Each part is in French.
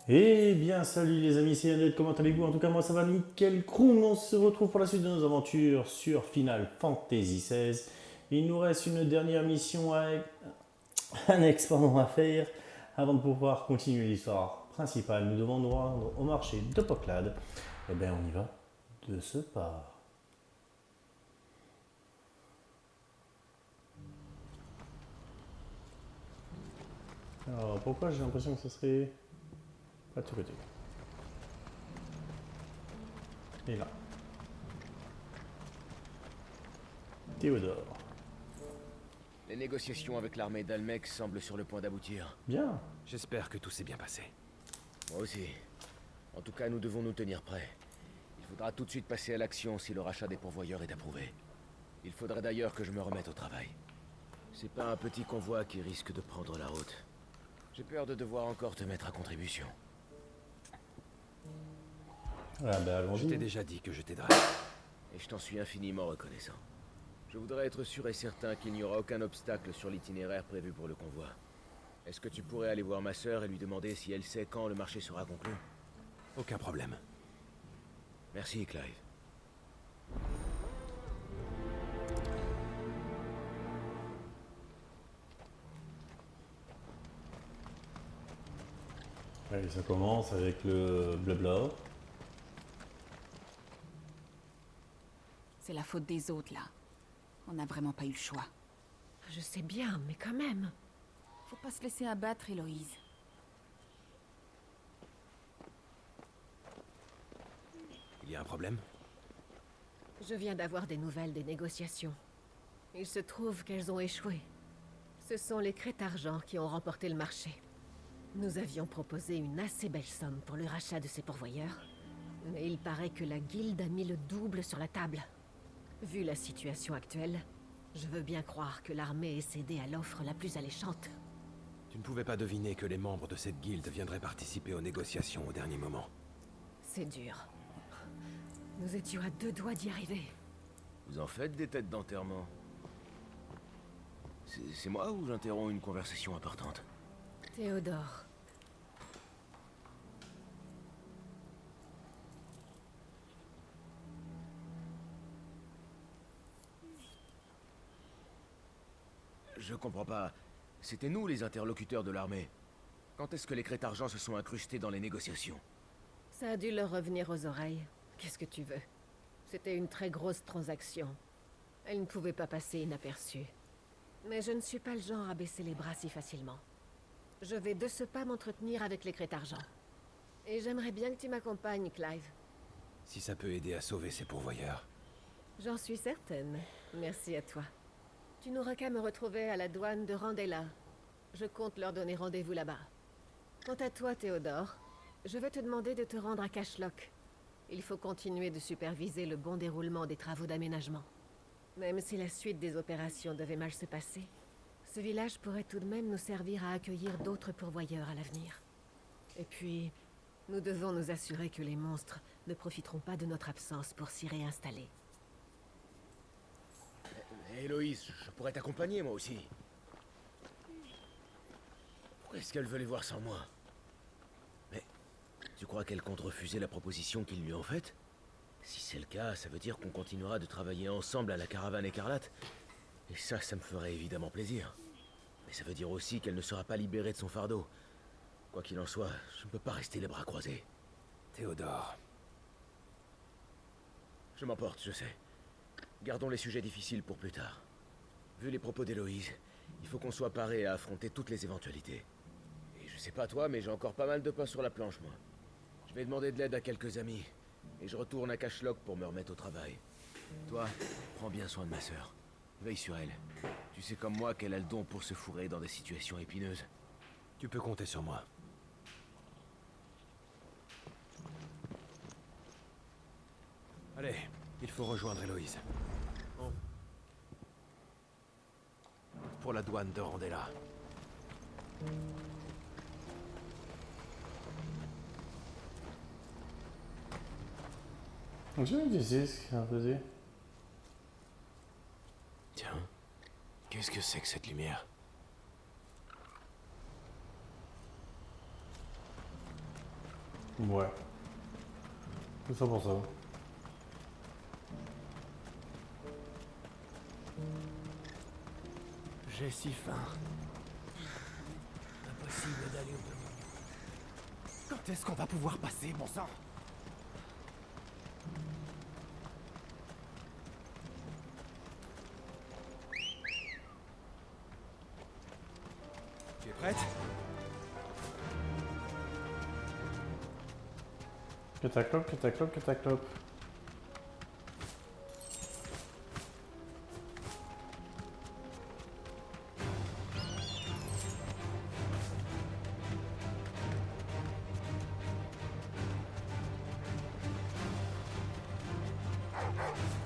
Eh bien, salut les amis, c'est Annette, comment allez-vous? En tout cas, moi ça va nickel, Kroum. On se retrouve pour la suite de nos aventures sur Final Fantasy XVI. Il nous reste une dernière mission annexe à faire avant de pouvoir continuer l'histoire principale. Nous devons nous rendre au marché de Poklad. Eh bien, on y va de ce pas. Alors, pourquoi j'ai l'impression que ce serait pas de ce côté? Et là, Théodore. Les négociations avec l'armée d'Almec semblent sur le point d'aboutir. Bien. J'espère que tout s'est bien passé. Moi aussi. En tout cas, nous devons nous tenir prêts. Il faudra tout de suite passer à l'action si le rachat des pourvoyeurs est approuvé. Il faudrait d'ailleurs que je me remette au travail. C'est pas un petit convoi qui risque de prendre la route. J'ai peur de devoir encore te mettre à contribution. Ah ben Je allons-y. t'ai déjà dit que je t'aiderais. Et je t'en suis infiniment reconnaissant. Je voudrais être sûr et certain qu'il n'y aura aucun obstacle sur l'itinéraire prévu pour le convoi. Est-ce que tu pourrais aller voir ma sœur et lui demander si elle sait quand le marché sera conclu? Aucun problème. Merci, Clive. Allez, ça commence avec le blabla. C'est la faute des autres, là. On n'a vraiment pas eu le choix. Je sais bien, mais quand même. Faut pas se laisser abattre, Héloïse. Il y a un problème? Je viens d'avoir des nouvelles des négociations. Il se trouve qu'elles ont échoué. Ce sont les Crêtes-Argent qui ont remporté le marché. Nous avions proposé une assez belle somme pour le rachat de ces pourvoyeurs. Mais il paraît que la guilde a mis le double sur la table. Vu la situation actuelle, je veux bien croire que l'armée ait cédé à l'offre la plus alléchante. Tu ne pouvais pas deviner que les membres de cette guilde viendraient participer aux négociations au dernier moment. C'est dur. Nous étions à 2 doigts d'y arriver. Vous en faites des têtes d'enterrement? C'est moi ou j'interromps une conversation importante? Théodore. Je comprends pas. C'était nous les interlocuteurs de l'armée. Quand est-ce que les Crêtes-Argent se sont incrustés dans les négociations? Ça a dû leur revenir aux oreilles. Qu'est-ce que tu veux? C'était une très grosse transaction. Elle ne pouvait pas passer inaperçue. Mais je ne suis pas le genre à baisser les bras si facilement. Je vais de ce pas m'entretenir avec les Crêtes-Argent. Et j'aimerais bien que tu m'accompagnes, Clive. Si ça peut aider à sauver ces pourvoyeurs. J'en suis certaine. Merci à toi. Tu n'auras qu'à me retrouver à la douane de Randella. Je compte leur donner rendez-vous là-bas. Quant à toi, Théodore, je vais te demander de te rendre à Cashlock. Il faut continuer de superviser le bon déroulement des travaux d'aménagement. Même si la suite des opérations devait mal se passer, ce village pourrait tout de même nous servir à accueillir d'autres pourvoyeurs à l'avenir. Et puis, nous devons nous assurer que les monstres ne profiteront pas de notre absence pour s'y réinstaller. Héloïse, je pourrais t'accompagner moi aussi. Pourquoi est-ce qu'elle veut les voir sans moi? Mais tu crois qu'elle compte refuser la proposition qu'ils lui ont faite? Si c'est le cas, ça veut dire qu'on continuera de travailler ensemble à la caravane écarlate. Et ça me ferait évidemment plaisir. Mais ça veut dire aussi qu'elle ne sera pas libérée de son fardeau. Quoi qu'il en soit, je ne peux pas rester les bras croisés. Théodore. Je m'emporte, je sais. Gardons les sujets difficiles pour plus tard. Vu les propos d'Héloïse, il faut qu'on soit paré à affronter toutes les éventualités. Et je sais pas toi, mais j'ai encore pas mal de pain sur la planche, moi. Je vais demander de l'aide à quelques amis. Et je retourne à Cashlock pour me remettre au travail. Toi, prends bien soin de ma sœur. Veille sur elle. Tu sais comme moi qu'elle a le don pour se fourrer dans des situations épineuses. Tu peux compter sur moi. Allez, il faut rejoindre Héloïse. Pour la douane de Randella. Je me disais ce qu'elle faisait. Tiens, qu'est-ce que c'est que cette lumière? Ouais. Tout ça pour ça. J'ai si faim. Impossible d'aller au bout. Quand est-ce qu'on va pouvoir passer, bon sang? Tu es prête? Cataclope, cataclope, cataclope.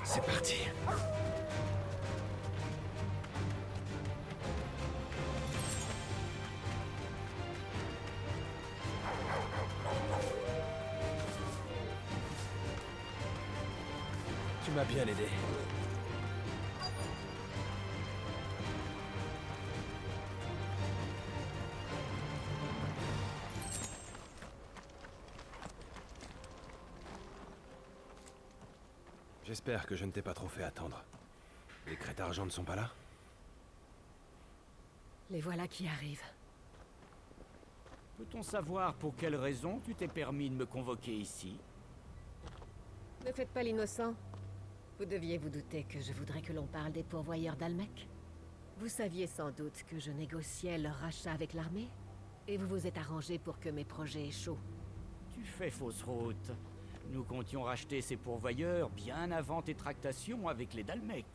C'est parti. Tu m'as bien aidé. J'espère que je ne t'ai pas trop fait attendre. Les crêtes d'argent ne sont pas là? Les voilà qui arrivent. Peut-on savoir pour quelle raison tu t'es permis de me convoquer ici? Ne faites pas l'innocent. Vous deviez vous douter que je voudrais que l'on parle des pourvoyeurs d'Almec. Vous saviez sans doute que je négociais leur rachat avec l'armée, et vous vous êtes arrangé pour que mes projets échouent. Tu fais fausse route. Nous comptions racheter ces pourvoyeurs bien avant tes tractations avec les Dalmec.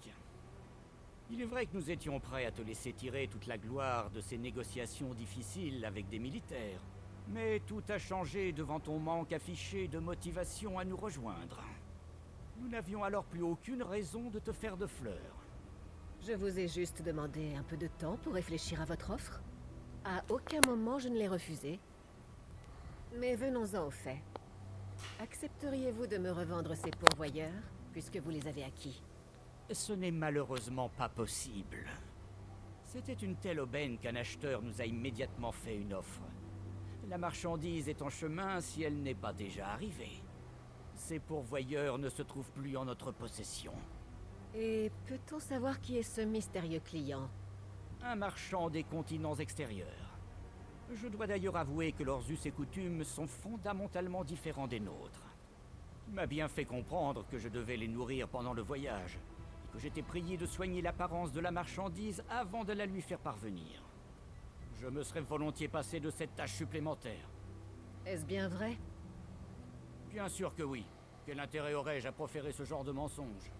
Il est vrai que nous étions prêts à te laisser tirer toute la gloire de ces négociations difficiles avec des militaires. Mais tout a changé devant ton manque affiché de motivation à nous rejoindre. Nous n'avions alors plus aucune raison de te faire de fleurs. Je vous ai juste demandé un peu de temps pour réfléchir à votre offre. À aucun moment je ne l'ai refusé. Mais venons-en au fait. Accepteriez-vous de me revendre ces pourvoyeurs, puisque vous les avez acquis? Ce n'est malheureusement pas possible. C'était une telle aubaine qu'un acheteur nous a immédiatement fait une offre. La marchandise est en chemin si elle n'est pas déjà arrivée. Ces pourvoyeurs ne se trouvent plus en notre possession. Et peut-on savoir qui est ce mystérieux client? Un marchand des continents extérieurs. Je dois d'ailleurs avouer que leurs us et coutumes sont fondamentalement différents des nôtres. Tu m'as bien fait comprendre que je devais les nourrir pendant le voyage, et que j'étais prié de soigner l'apparence de la marchandise avant de la lui faire parvenir. Je me serais volontiers passé de cette tâche supplémentaire. Est-ce bien vrai? Bien sûr que oui. Quel intérêt aurais-je à proférer ce genre de mensonge?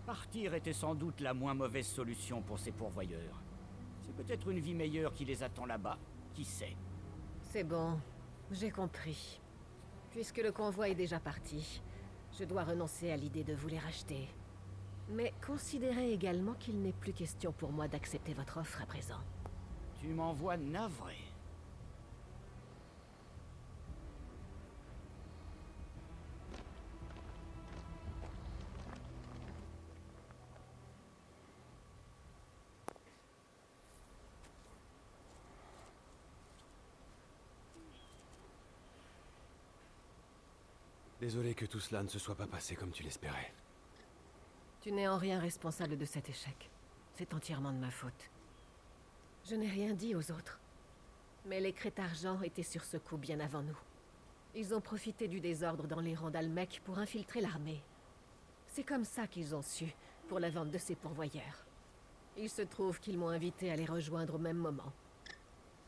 Partir était sans doute la moins mauvaise solution pour ces pourvoyeurs. C'est peut-être une vie meilleure qui les attend là-bas. Qui sait? C'est bon, j'ai compris. Puisque le convoi est déjà parti, je dois renoncer à l'idée de vous les racheter. Mais considérez également qu'il n'est plus question pour moi d'accepter votre offre à présent. Tu m'envoies navré. Désolé que tout cela ne se soit pas passé comme tu l'espérais. Tu n'es en rien responsable de cet échec. C'est entièrement de ma faute. Je n'ai rien dit aux autres. Mais les Crétargent étaient sur ce coup bien avant nous. Ils ont profité du désordre dans les rangs d'Almec pour infiltrer l'armée. C'est comme ça qu'ils ont su pour la vente de ces pourvoyeurs. Il se trouve qu'ils m'ont invité à les rejoindre au même moment.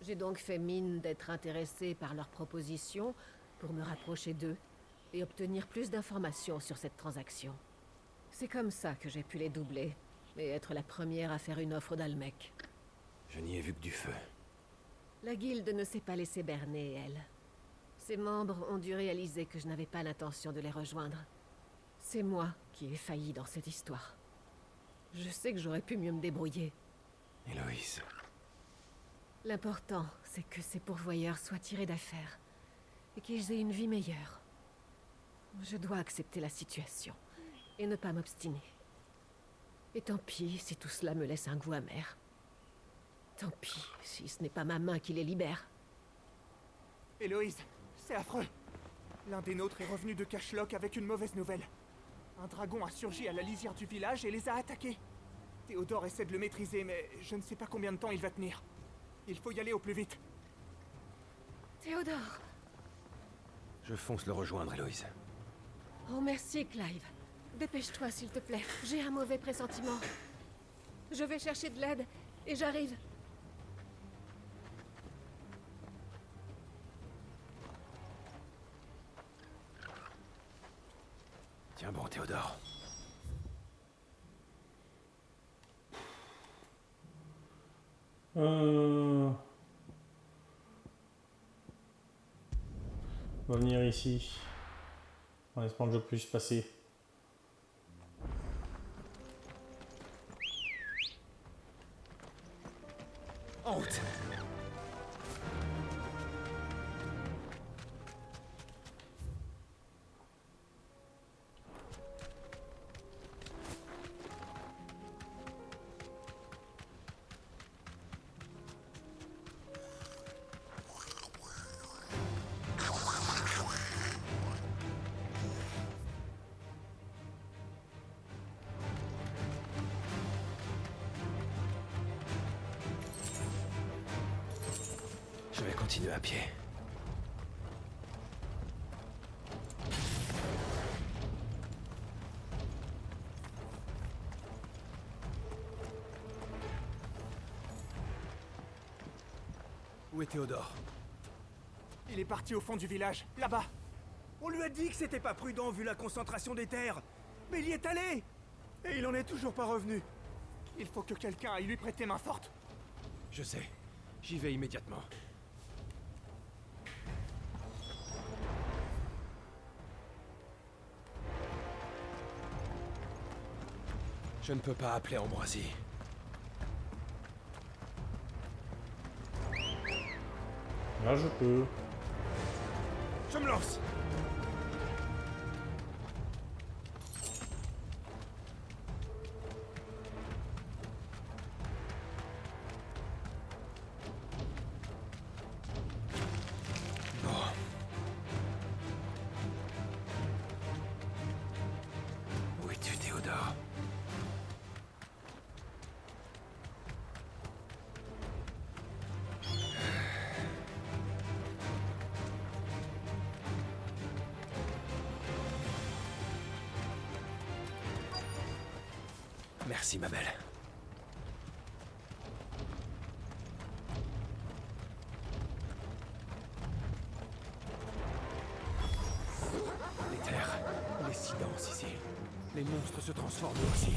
J'ai donc fait mine d'être intéressé par leurs propositions pour me rapprocher d'eux et obtenir plus d'informations sur cette transaction. C'est comme ça que j'ai pu les doubler et être la première à faire une offre d'Almec. Je n'y ai vu que du feu. La guilde ne s'est pas laissée berner, elle. Ses membres ont dû réaliser que je n'avais pas l'intention de les rejoindre. C'est moi qui ai failli dans cette histoire. Je sais que j'aurais pu mieux me débrouiller. Héloïse. L'important, c'est que ces pourvoyeurs soient tirés d'affaire et qu'ils aient une vie meilleure. Je dois accepter la situation et ne pas m'obstiner. Et tant pis si tout cela me laisse un goût amer. Tant pis si ce n'est pas ma main qui les libère. Héloïse, c'est affreux. L'un des nôtres est revenu de Cashlock avec une mauvaise nouvelle. Un dragon a surgi à la lisière du village et les a attaqués. Théodore essaie de le maîtriser, mais je ne sais pas combien de temps il va tenir. Il faut y aller au plus vite. Théodore! Je fonce le rejoindre, Héloïse. Oh merci, Clive. Dépêche-toi, s'il te plaît. J'ai un mauvais pressentiment. Je vais chercher de l'aide, et j'arrive. Tiens bon, Théodore. On va venir ici. En espérant que je puisse passer. En route. Je vais continuer à pied. Où est Théodore? Il est parti au fond du village, là-bas. On lui a dit que c'était pas prudent vu la concentration des terres. Mais il y est allé. Et il en est toujours pas revenu. Il faut que quelqu'un aille lui prêter main forte. Je sais. J'y vais immédiatement. Je ne peux pas appeler Ambroisie. Là, je peux. Je me lance. Où es-tu, Théodore? Merci, ma belle. Les terres, il est si dense ici. Les monstres se transforment eux aussi.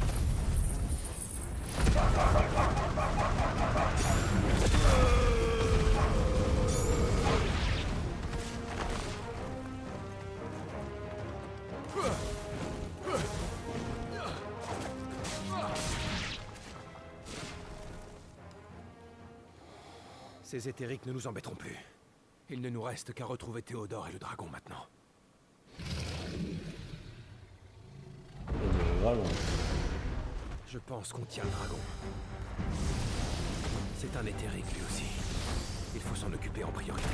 Ces éthériques ne nous embêteront plus. Il ne nous reste qu'à retrouver Théodore et le dragon maintenant. Le dragon. Je pense qu'on tient le dragon. C'est un éthérique lui aussi. Il faut s'en occuper en priorité.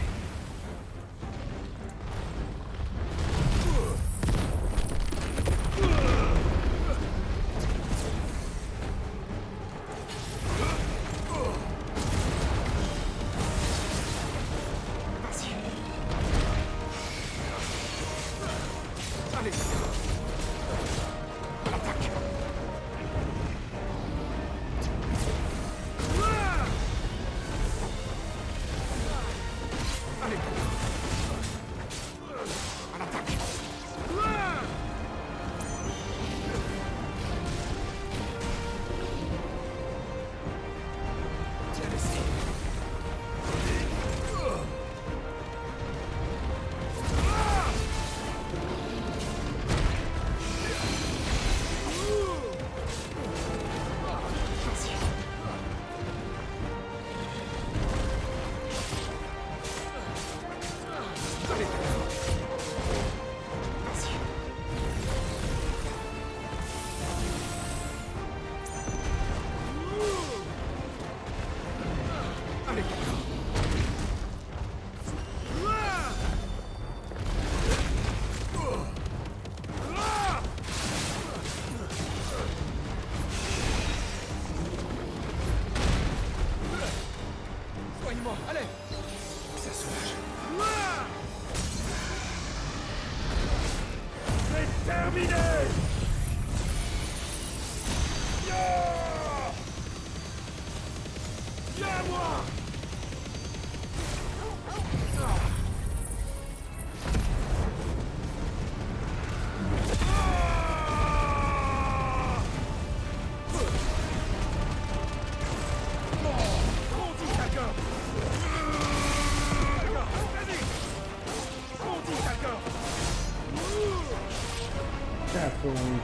terminé! Viens à moi!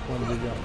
Points de dégâts.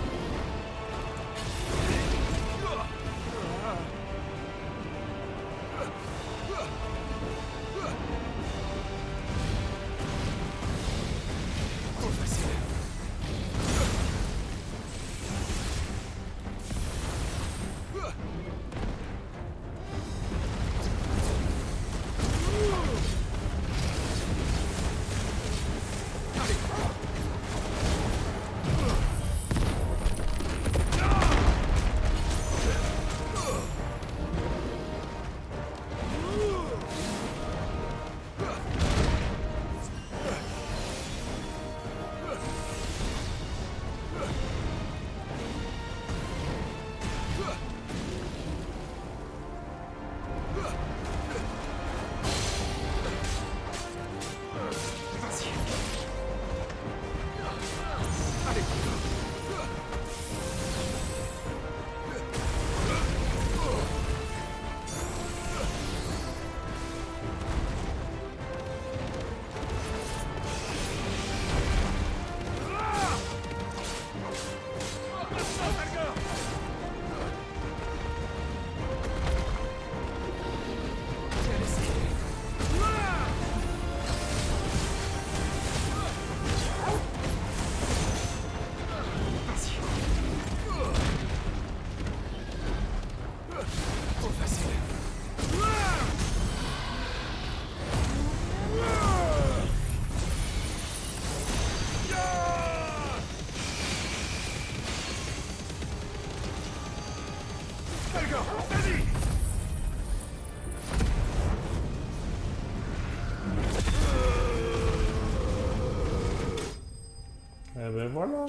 Et ben voilà.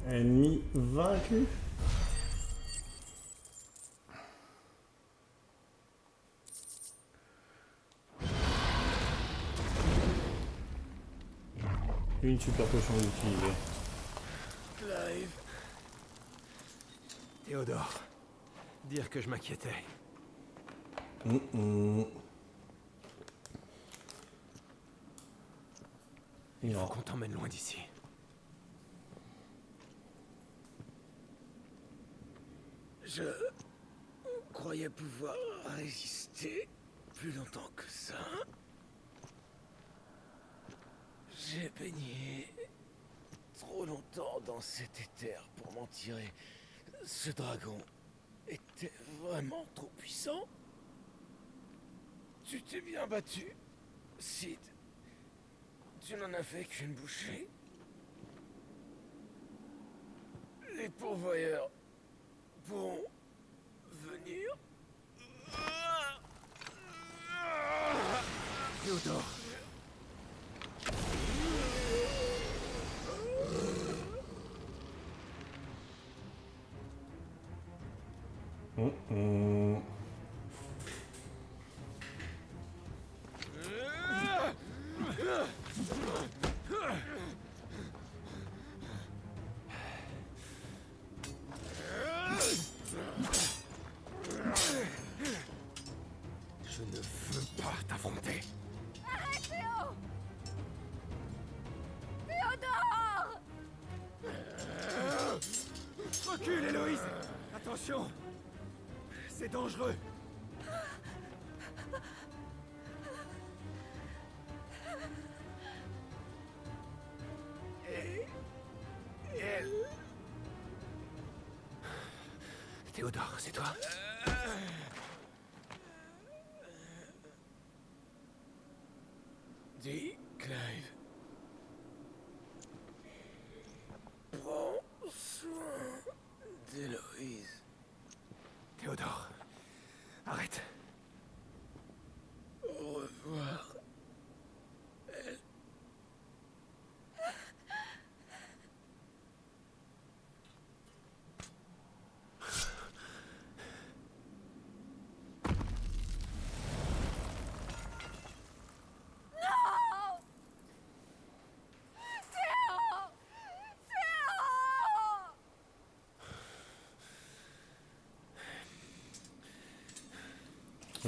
Ennemi vaincu. Une super potion utilisée. Clive. Théodore. Dire que je m'inquiétais. Il faut qu'on t'emmène loin d'ici. Je croyais pouvoir résister plus longtemps que ça. J'ai baigné trop longtemps dans cet éther pour m'en tirer. Ce dragon était vraiment trop puissant. Tu t'es bien battu, Sid. Tu n'en as fait qu'une bouchée. Les pourvoyeurs pourront venir. Théodore. Je ne veux pas t'affronter. Arrête, Théo! Théodore! Recule, Héloïse! Attention! C'est dangereux! Théodore, c'est toi? Dis, Clive. Prends soin d'Héloïse. Théodore, arrête. Au revoir.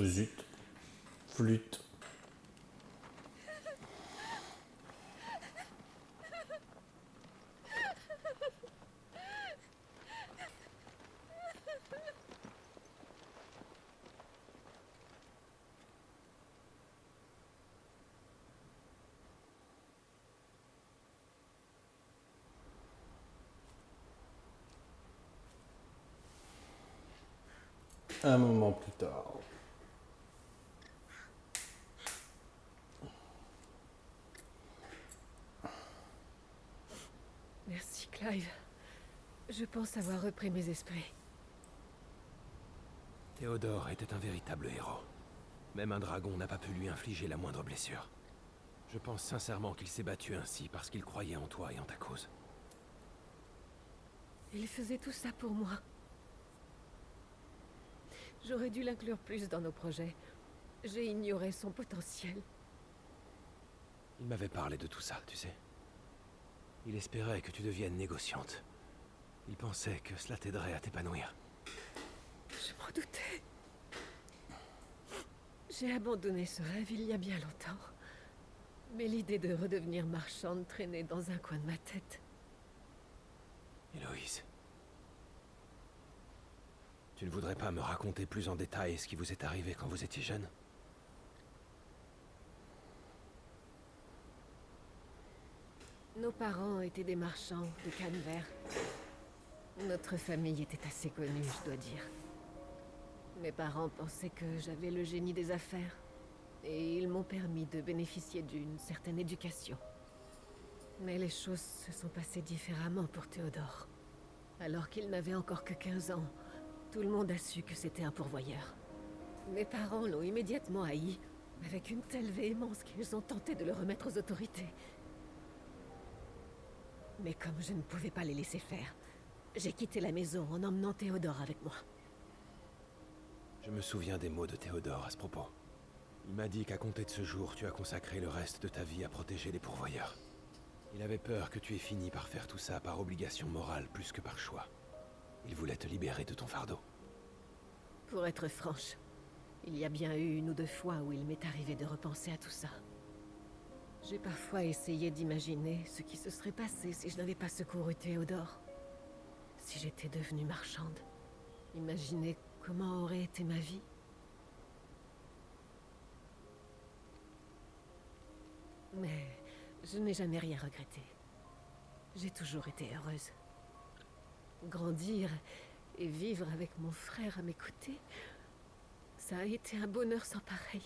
Zut. Flûte. Un moment plus tard. Merci, Clive. Je pense avoir repris mes esprits. Théodore était un véritable héros. Même un dragon n'a pas pu lui infliger la moindre blessure. Je pense sincèrement qu'il s'est battu ainsi parce qu'il croyait en toi et en ta cause. Il faisait tout ça pour moi. J'aurais dû l'inclure plus dans nos projets. J'ai ignoré son potentiel. Il m'avait parlé de tout ça, tu sais. Il espérait que tu deviennes négociante. Il pensait que cela t'aiderait à t'épanouir. Je m'en doutais. J'ai abandonné ce rêve il y a bien longtemps. Mais l'idée de redevenir marchande traînait dans un coin de ma tête. Héloïse. Tu ne voudrais pas me raconter plus en détail ce qui vous est arrivé quand vous étiez jeune? Nos parents étaient des marchands de canne-vert. Notre famille était assez connue, je dois dire. Mes parents pensaient que j'avais le génie des affaires. Et ils m'ont permis de bénéficier d'une certaine éducation. Mais les choses se sont passées différemment pour Théodore. Alors qu'il n'avait encore que 15 ans, tout le monde a su que c'était un pourvoyeur. Mes parents l'ont immédiatement haï, avec une telle véhémence qu'ils ont tenté de le remettre aux autorités. Mais comme je ne pouvais pas les laisser faire, j'ai quitté la maison en emmenant Théodore avec moi. Je me souviens des mots de Théodore à ce propos. Il m'a dit qu'à compter de ce jour, tu as consacré le reste de ta vie à protéger les pourvoyeurs. Il avait peur que tu aies fini par faire tout ça par obligation morale plus que par choix. Il voulait te libérer de ton fardeau. Pour être franche, il y a bien eu 1 ou 2 fois où il m'est arrivé de repenser à tout ça. J'ai parfois essayé d'imaginer ce qui se serait passé si je n'avais pas secouru Théodore. Si j'étais devenue marchande. Imaginer comment aurait été ma vie. Mais je n'ai jamais rien regretté. J'ai toujours été heureuse. Grandir et vivre avec mon frère à mes côtés, ça a été un bonheur sans pareil.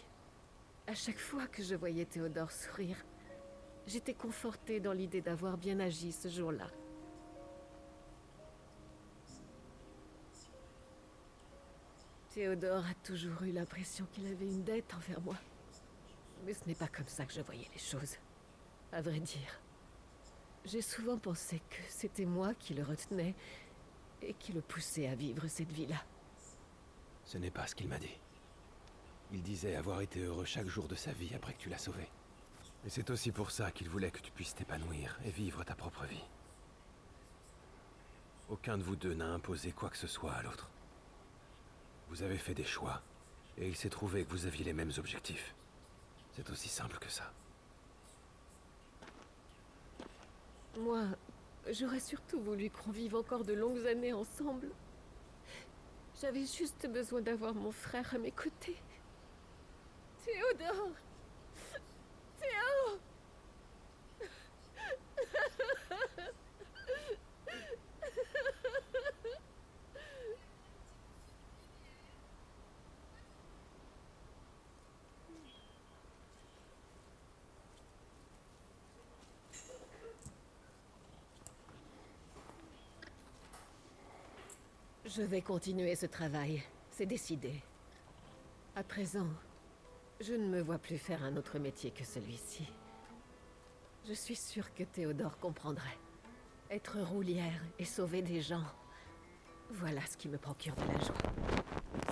À chaque fois que je voyais Théodore sourire, j'étais confortée dans l'idée d'avoir bien agi ce jour-là. Théodore a toujours eu l'impression qu'il avait une dette envers moi. Mais ce n'est pas comme ça que je voyais les choses. À vrai dire, j'ai souvent pensé que c'était moi qui le retenais et qui le poussait à vivre cette vie-là. Ce n'est pas ce qu'il m'a dit. Il disait avoir été heureux chaque jour de sa vie après que tu l'as sauvé. Et c'est aussi pour ça qu'il voulait que tu puisses t'épanouir et vivre ta propre vie. Aucun de vous deux n'a imposé quoi que ce soit à l'autre. Vous avez fait des choix, et il s'est trouvé que vous aviez les mêmes objectifs. C'est aussi simple que ça. Moi, j'aurais surtout voulu qu'on vive encore de longues années ensemble. J'avais juste besoin d'avoir mon frère à mes côtés. Théodore! Théo! Je vais continuer ce travail, c'est décidé. À présent, je ne me vois plus faire un autre métier que celui-ci. Je suis sûre que Théodore comprendrait. Être roulière et sauver des gens, voilà ce qui me procure de la joie.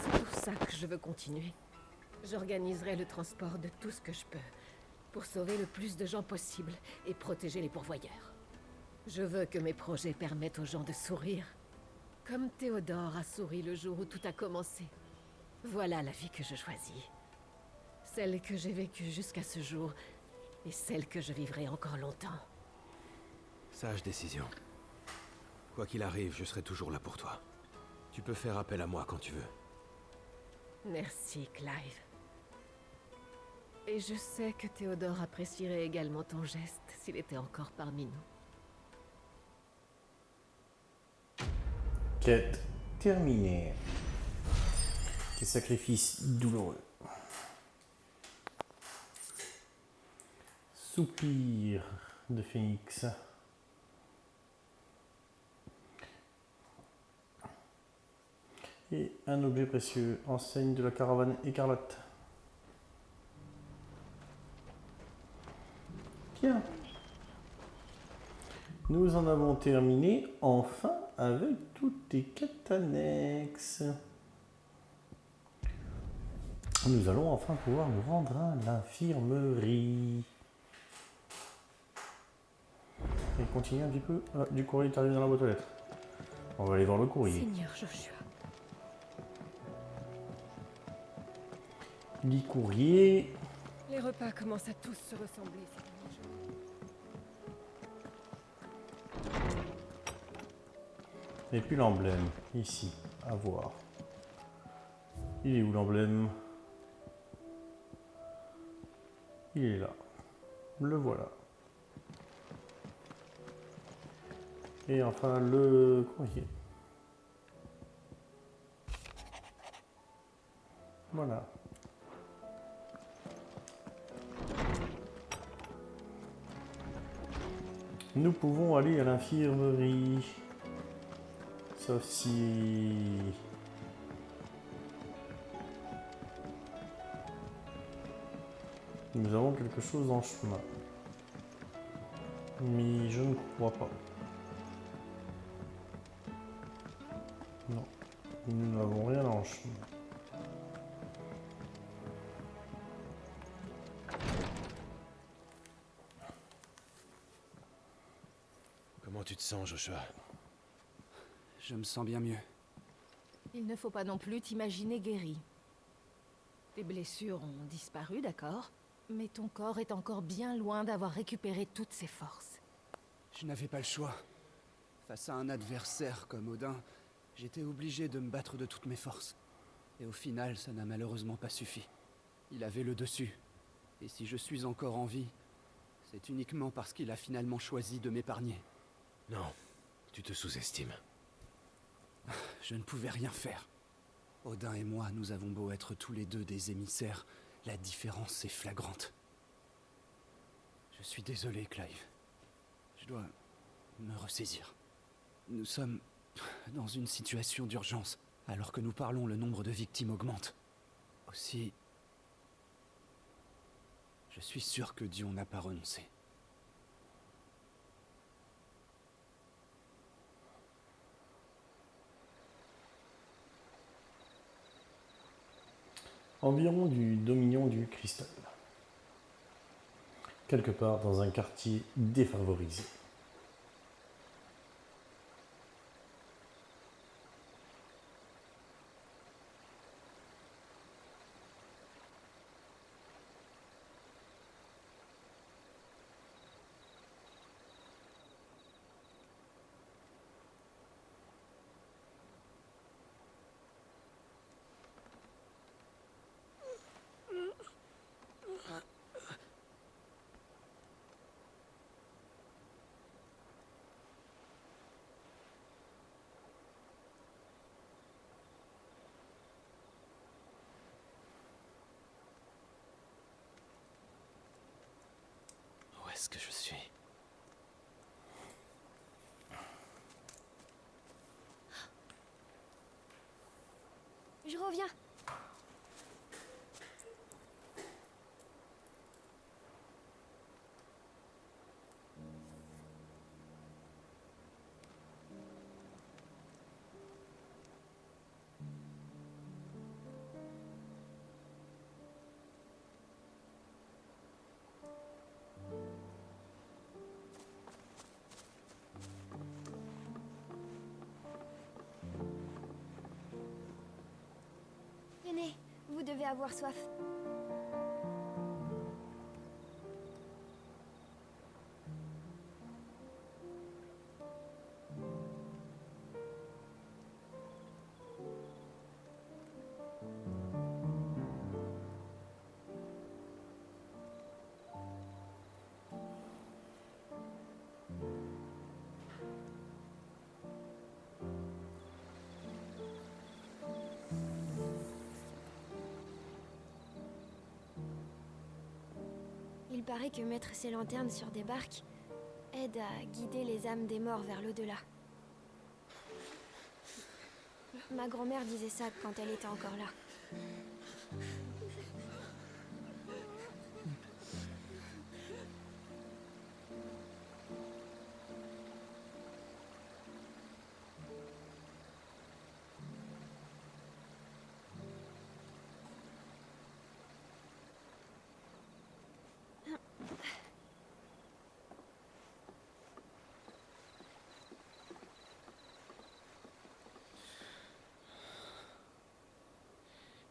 C'est pour ça que je veux continuer. J'organiserai le transport de tout ce que je peux, pour sauver le plus de gens possible et protéger les pourvoyeurs. Je veux que mes projets permettent aux gens de sourire, comme Théodore a souri le jour où tout a commencé. Voilà la vie que je choisis. Celle que j'ai vécue jusqu'à ce jour, et celle que je vivrai encore longtemps. Sage décision. Quoi qu'il arrive, je serai toujours là pour toi. Tu peux faire appel à moi quand tu veux. Merci, Clive. Et je sais que Théodore apprécierait également ton geste s'il était encore parmi nous. Quête terminée. Des sacrifices douloureux. Soupir de Phénix. Et un objet précieux, enseigne de la caravane écarlate. Bien. Nous en avons terminé enfin avec toutes les quêtes annexes. Nous allons enfin pouvoir nous rendre à l'infirmerie. Et continuer un petit peu. Ah, du courrier est arrivé dans la boîte aux lettres. On va aller voir le courrier. Seigneur Joshua. Les courriers. Les repas commencent à tous se ressembler ces derniers jours. Et puis l'emblème, ici, à voir. Il est où l'emblème? Il est là. Le voilà. Et enfin le courrier. Voilà. Nous pouvons aller à l'infirmerie. Sauf si... nous avons quelque chose en chemin. Mais je ne crois pas. Non. Nous n'avons rien en chemin. Comment tu te sens, Joshua? Je me sens bien mieux. Il ne faut pas non plus t'imaginer guéri. Tes blessures ont disparu, d'accord? Mais ton corps est encore bien loin d'avoir récupéré toutes ses forces. Je n'avais pas le choix. Face à un adversaire comme Odin, j'étais obligé de me battre de toutes mes forces. Et au final, ça n'a malheureusement pas suffi. Il avait le dessus. Et si je suis encore en vie, c'est uniquement parce qu'il a finalement choisi de m'épargner. Non, tu te sous-estimes. Je ne pouvais rien faire. Odin et moi, nous avons beau être tous les deux des émissaires, la différence est flagrante. Je suis désolé, Clive. Je dois me ressaisir. Nous sommes dans une situation d'urgence. Alors que nous parlons, le nombre de victimes augmente. Aussi, je suis sûr que Dion n'a pas renoncé. Environ du Dominion du Cristal. Quelque part dans un quartier défavorisé. Où est-ce que je suis? Je reviens. devez avoir soif. Il paraît que mettre ses lanternes sur des barques aide à guider les âmes des morts vers l'au-delà. Ma grand-mère disait ça quand elle était encore là.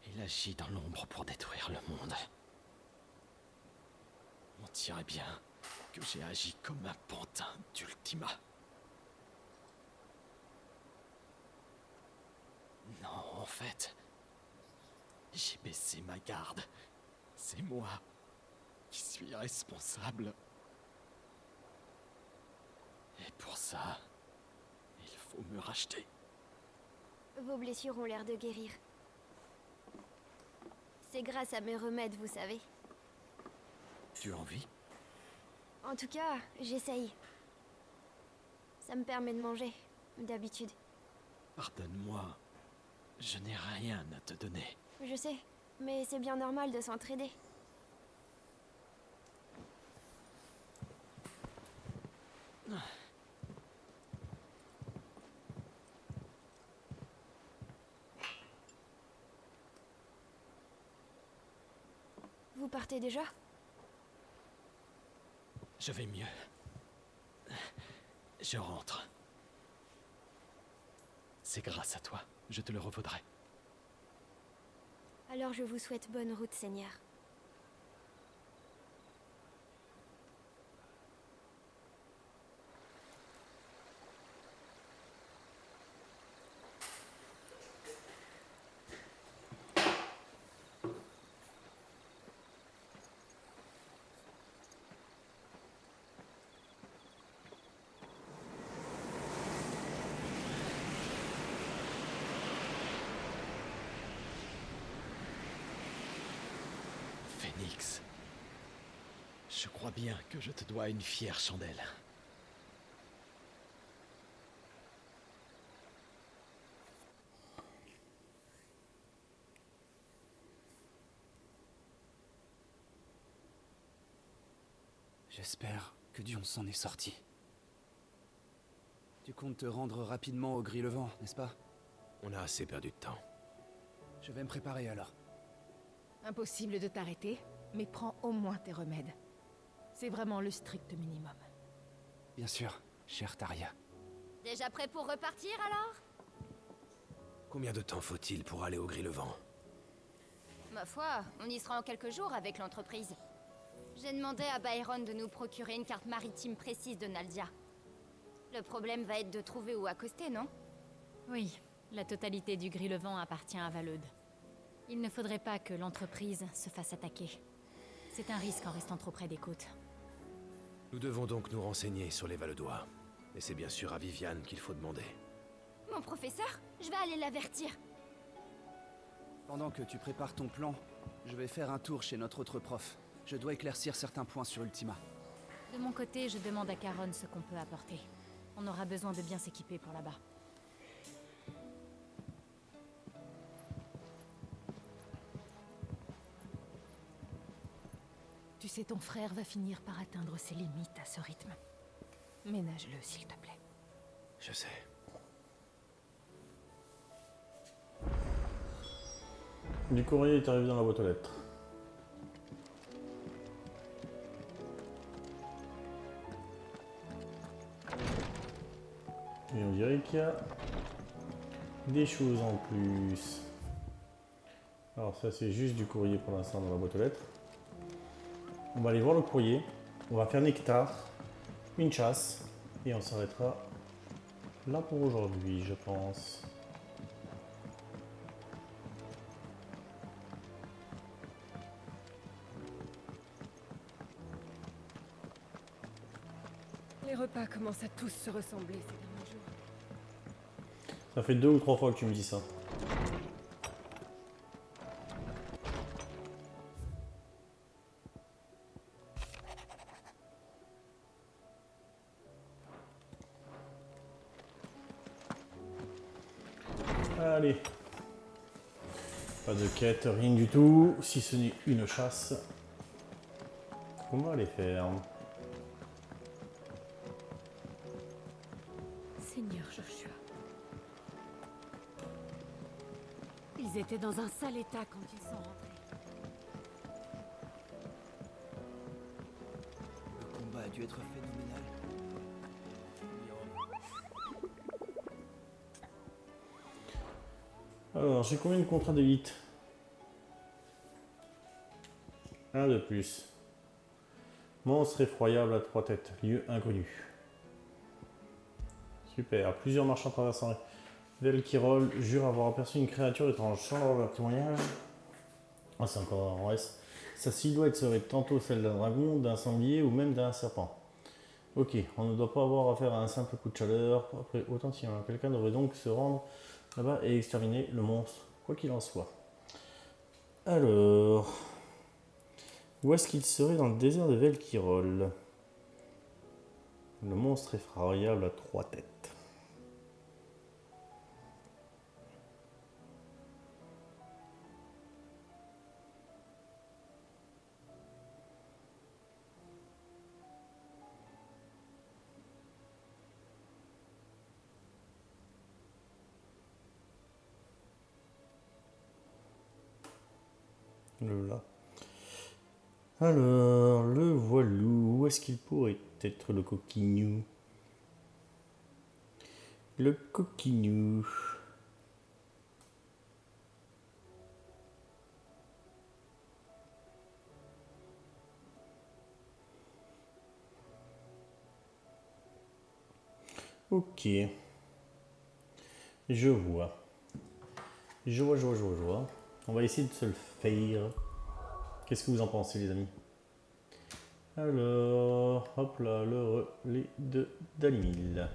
Il agit dans l'ombre pour détruire le monde. On dirait bien que j'ai agi comme un pantin d'Ultima. Non, en fait, j'ai baissé ma garde. C'est moi qui suis responsable. Et pour ça, il faut me racheter. Vos blessures ont l'air de guérir. C'est grâce à mes remèdes, vous savez. Tu as envie? En tout cas, j'essaye. Ça me permet de manger, d'habitude. Pardonne-moi, je n'ai rien à te donner. Je sais, mais c'est bien normal de s'entraider. Vous partez déjà? Je vais mieux. Je rentre. C'est grâce à toi, je te le revaudrai. Alors je vous souhaite bonne route, Seigneur. Phénix, je crois bien que je te dois une fière chandelle. J'espère que Dion s'en est sorti. Tu comptes te rendre rapidement au Gris-le-Vent, n'est-ce pas? On a assez perdu de temps. Je vais me préparer alors. Impossible de t'arrêter, mais prends au moins tes remèdes. C'est vraiment le strict minimum. Bien sûr, chère Taria. Déjà prêt pour repartir alors? Combien de temps faut-il pour aller au Gris-le-Vent? Ma foi, on y sera en quelques jours avec l'entreprise. J'ai demandé à Byron de nous procurer une carte maritime précise de Naldia. Le problème va être de trouver où accoster, non? Oui, la totalité du Gris-le-Vent appartient à Valeude. Il ne faudrait pas que l'entreprise se fasse attaquer. C'est un risque en restant trop près des côtes. Nous devons donc nous renseigner sur les Valedois. Et c'est bien sûr à Viviane qu'il faut demander. Mon professeur, je vais aller l'avertir. Pendant que tu prépares ton plan, je vais faire un tour chez notre autre prof. Je dois éclaircir certains points sur Ultima. De mon côté, je demande à Charon ce qu'on peut apporter. On aura besoin de bien s'équiper pour là-bas. Tu sais, ton frère va finir par atteindre ses limites à ce rythme. Ménage-le, s'il te plaît. Je sais. Du courrier est arrivé dans la boîte aux lettres. Et on dirait qu'il y a des choses en plus. Alors ça c'est juste du courrier pour l'instant dans la boîte aux lettres. On va aller voir le courrier. On va faire nectar, une chasse et on s'arrêtera là pour aujourd'hui, je pense. Les repas commencent à tous se ressembler ces derniers jours. Ça fait 2 ou 3 fois que tu me dis ça. Allez. Pas de quête, rien du tout, si ce n'est une chasse. On va les faire. Seigneur Joshua. Ils étaient dans un sale état quand ils sont rentrés. Le combat a dû être phénoménal. Alors, j'ai combien de contrats d'élite? Un de plus. Monstre effroyable à 3 têtes, lieu inconnu. Super, plusieurs marchands traversant Velkirol jurent avoir aperçu une créature étrange. Sans leur témoignage. Ah, c'est encore en S. Sa silhouette serait tantôt celle d'un dragon, d'un sanglier ou même d'un serpent. Ok, on ne doit pas avoir affaire à un simple coup de chaleur. Après autant de temps, quelqu'un devrait donc se rendre là-bas et exterminer le monstre, quoi qu'il en soit. Alors, où est-ce qu'il serait dans le désert de Velkirol? Le monstre effroyable à 3 têtes. Là. Alors, le voilou, où est-ce qu'il pourrait être le coquinou? Le coquinou. Ok. Je vois. Je vois. On va essayer de se le faire. Qu'est-ce que vous en pensez, les amis? Alors, hop là, le relais de Dalimil.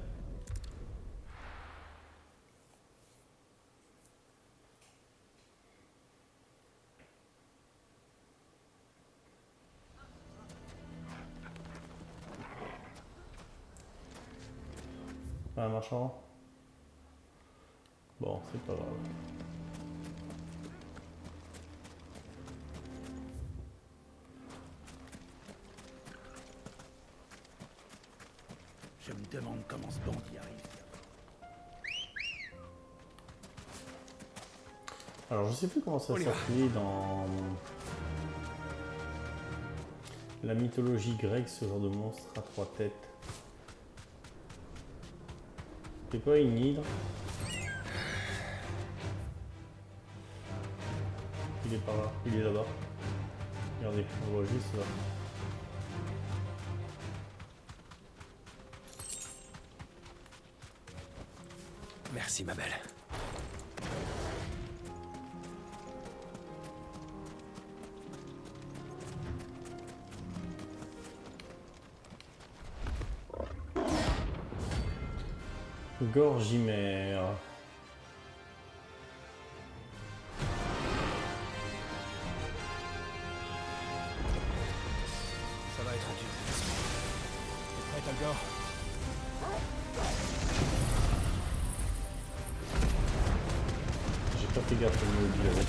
Un marchand? Bon, c'est pas grave. Je me demande comment ce bandit arrive. Alors je sais plus comment ça s'appelait dans la mythologie grecque, ce genre de monstre à 3 têtes. C'est pas une hydre. Il est par là, il est là-bas. Regardez, on voit juste là. Merci, ma belle. Gorgimère. Ça va être dur. T'es prête, Algor? J'ai pas fait gaffe au niveau du level.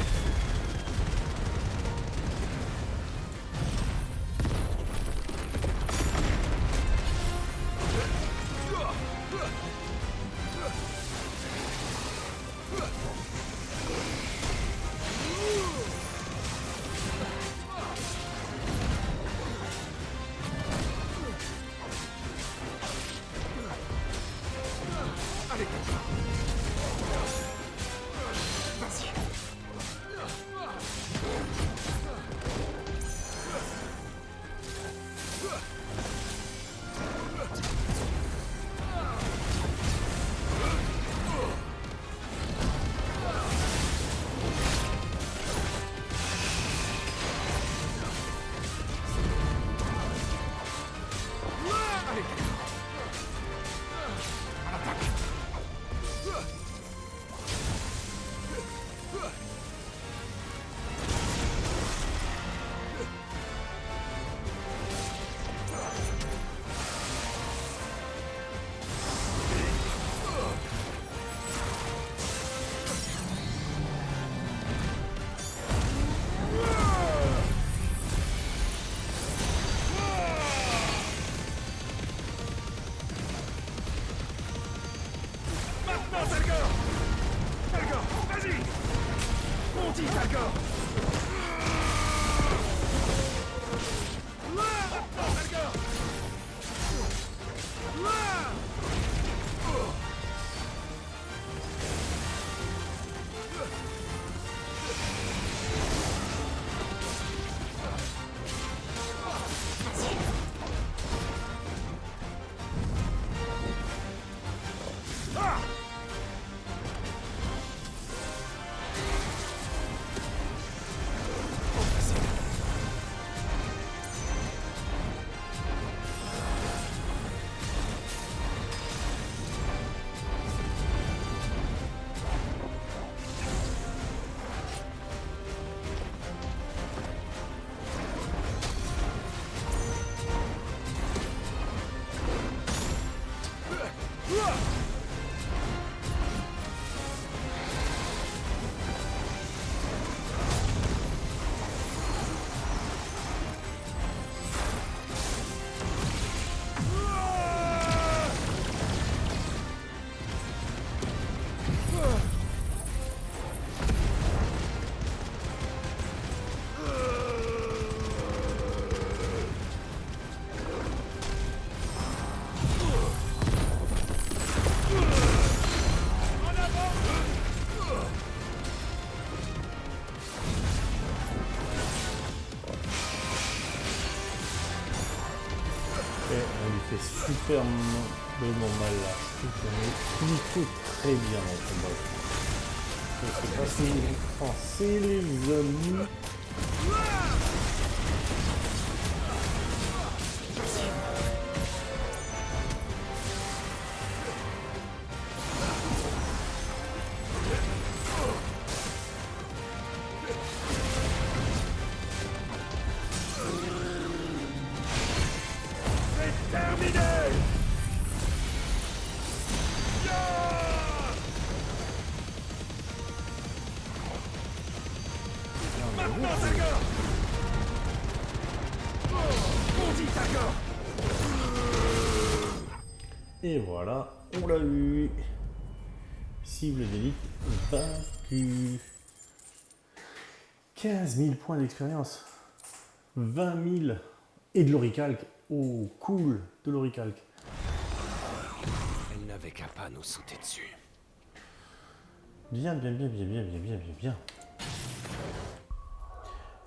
Super mal là. Je trouve qu'on est plutôt très bien dans le combat. Je sais pas si vous pensez les amis. Et voilà, on l'a eu. Cible d'élite vaincue. 15 000 points d'expérience. 20 000 et de l'oricalque. Oh, cool, de l'oricalque. Elle n'avait qu'à pas nous sauter dessus. Bien.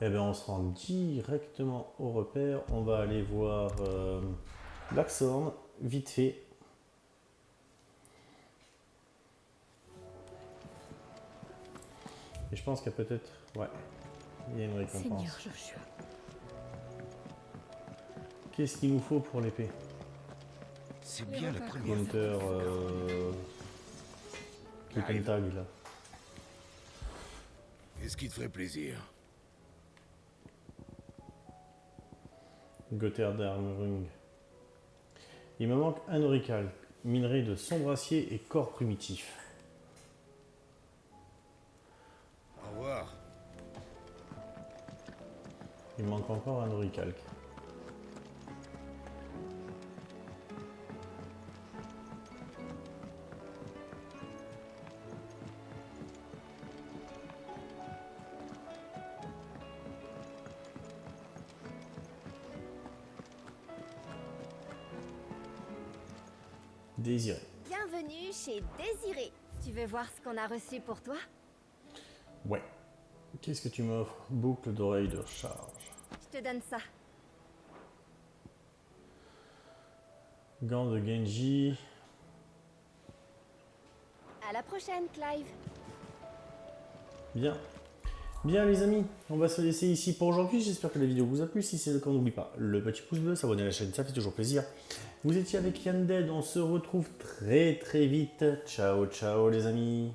Eh bien, on se rend directement au repère. On va aller voir Blackthorn, vite fait. Et je pense qu'il y a peut-être... Ouais, il y a une récompense. Seigneur Joshua. Qu'est-ce qu'il nous faut pour l'épée? C'est bien la première Counter... Click and tag, là. Qu'est-ce qui te ferait plaisir? Gotthard Armoring. Il me manque un aurical, minerai de sombre acier et corps primitif. Au revoir. Il me manque encore un auricalque. Désiré. Bienvenue chez Désiré. Tu veux voir ce qu'on a reçu pour toi? Ouais. Qu'est-ce que tu m'offres? Boucle d'oreille de recharge. Je te donne ça. Gants de Genji. À la prochaine, Clive. Bien. Bien les amis, on va se laisser ici pour aujourd'hui. J'espère que la vidéo vous a plu. Si c'est le cas, n'oubliez pas le petit pouce bleu, s'abonner à la chaîne, ça fait toujours plaisir. Vous étiez avec Yanded, on se retrouve très vite. Ciao les amis.